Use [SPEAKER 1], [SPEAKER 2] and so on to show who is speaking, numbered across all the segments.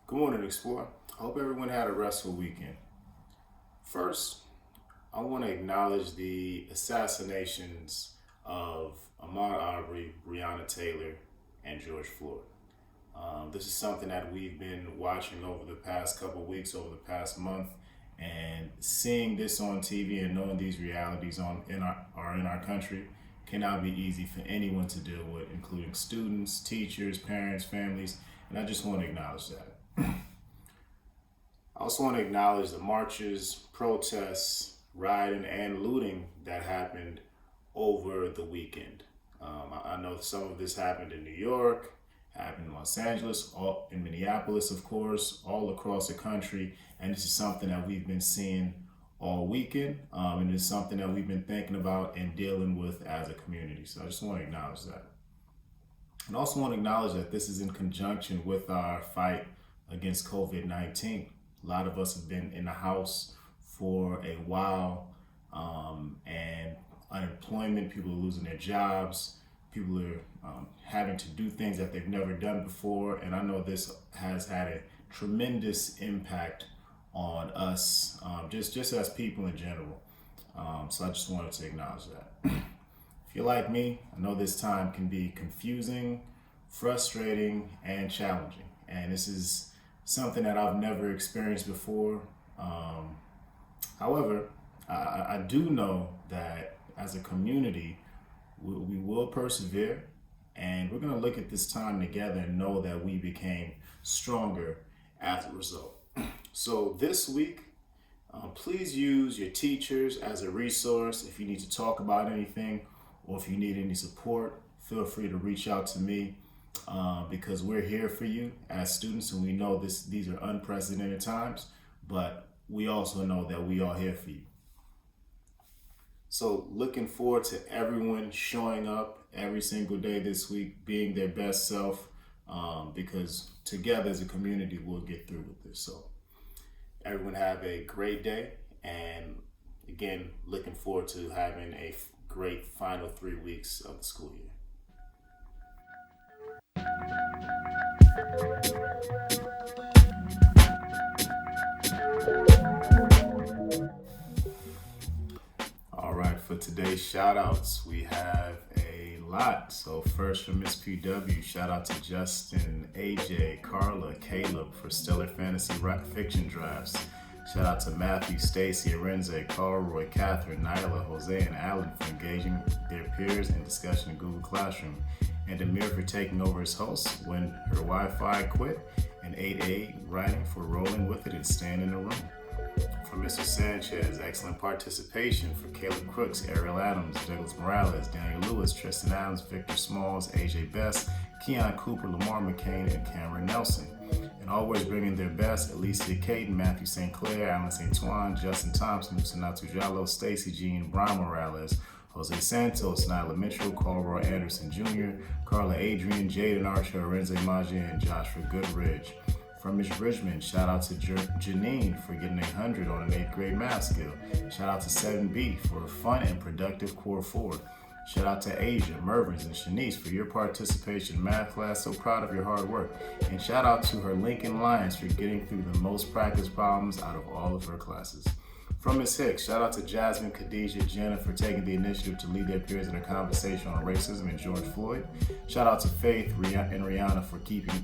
[SPEAKER 1] Good morning, Explorer. I hope everyone had a restful weekend. First, I want to acknowledge the assassinations of Ahmaud Arbery, Breonna Taylor, and George Floyd. This is something that we've been watching over the past couple of weeks, over the past month, and seeing this on TV and knowing these realities in our country cannot be easy for anyone to deal with, including students, teachers, parents, families, and I just want to acknowledge that. I also want to acknowledge the marches, protests, rioting, and looting that happened over the weekend. I know some of this happened in New York, happened in Los Angeles, all in Minneapolis, of course, all across the country. And this is something that we've been seeing all weekend. And it's something that we've been thinking about and dealing with as a community. So I just want to acknowledge that. And also want to acknowledge that this is in conjunction with our fight against COVID-19. A lot of us have been in the house for a while, and unemployment, people are losing their jobs, people are having to do things that they've never done before, and I know this has had a tremendous impact on us, just as people in general. So I just wanted to acknowledge that. If you're like me, I know this time can be confusing, frustrating, and challenging, and this is something that I've never experienced before. However, I do know that as a community, we will persevere, and we're going to look at this time together and know that we became stronger as a result. So this week, please use your teachers as a resource. If you need to talk about anything or if you need any support, feel free to reach out to me. Because we're here for you as students, and we know these are unprecedented times, but we also know that we are here for you. So looking forward to everyone showing up every single day this week, being their best self, because together as a community, we'll get through with this. So everyone have a great day, and again, looking forward to having a great final 3 weeks of the school year. All right, for today's shout outs, we have a lot. So first from Miss PW, shout out to Justin, AJ, Carla, Caleb for stellar fantasy fiction drafts. Shout out to Matthew, Stacy, Arenze, Carl, Roy, Catherine, Nyla, Jose, and Alan for engaging their peers in discussion in Google Classroom, and Amir for taking over as host when her Wi-Fi quit, and 8A writing for rolling with it and staying in the room. For Mr. Sanchez, excellent participation for Caleb Crooks, Ariel Adams, Douglas Morales, Daniel Lewis, Tristan Adams, Victor Smalls, AJ Best, Keon Cooper, Lamar McCain, and Cameron Nelson. And always bringing their best, Alicia Caden, Matthew St. Clair, Alan St. Twan, Justin Thompson, Musanatu Jallo, Stacy Jean, Brian Morales, Jose Santos, Nyla Mitchell, Carl Anderson Jr., Carla Adrian, Jaden Archer, Arenze Maja, and Joshua Goodridge. From Ms. Bridgman, shout out to Janine for getting 100 on an 8th grade math skill. Shout out to 7B for a fun and productive core 4. Shout out to Asia, Mervins, and Shanice for your participation in math class. So proud of your hard work. And shout out to her Lincoln Lions for getting through the most practice problems out of all of her classes. From Ms. Hicks, shout out to Jasmine, Khadijah, Jenna for taking the initiative to lead their peers in a conversation on racism and George Floyd. Shout out to Faith and Rihanna for keeping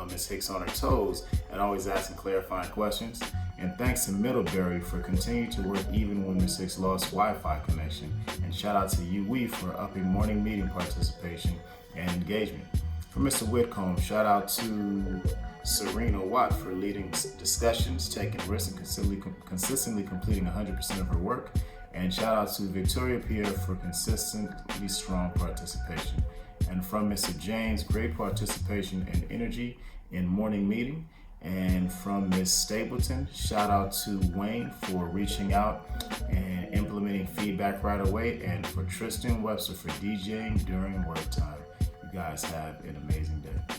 [SPEAKER 1] Ms. Hicks on her toes and always asking clarifying questions. And thanks to Middlebury for continuing to work even when Ms. Hicks lost Wi-Fi connection. And shout out to UWE for upping morning meeting participation and engagement. For Mr. Whitcomb, shout out to Serena Watt for leading discussions, taking risks, and consistently completing 100% of her work. And shout out to Victoria Pierre for consistently strong participation. And from Mr. James, great participation and energy in morning meeting. And from Ms. Stapleton, shout out to Wayne for reaching out and implementing feedback right away. And for Tristan Webster for DJing during work time. You guys have an amazing day.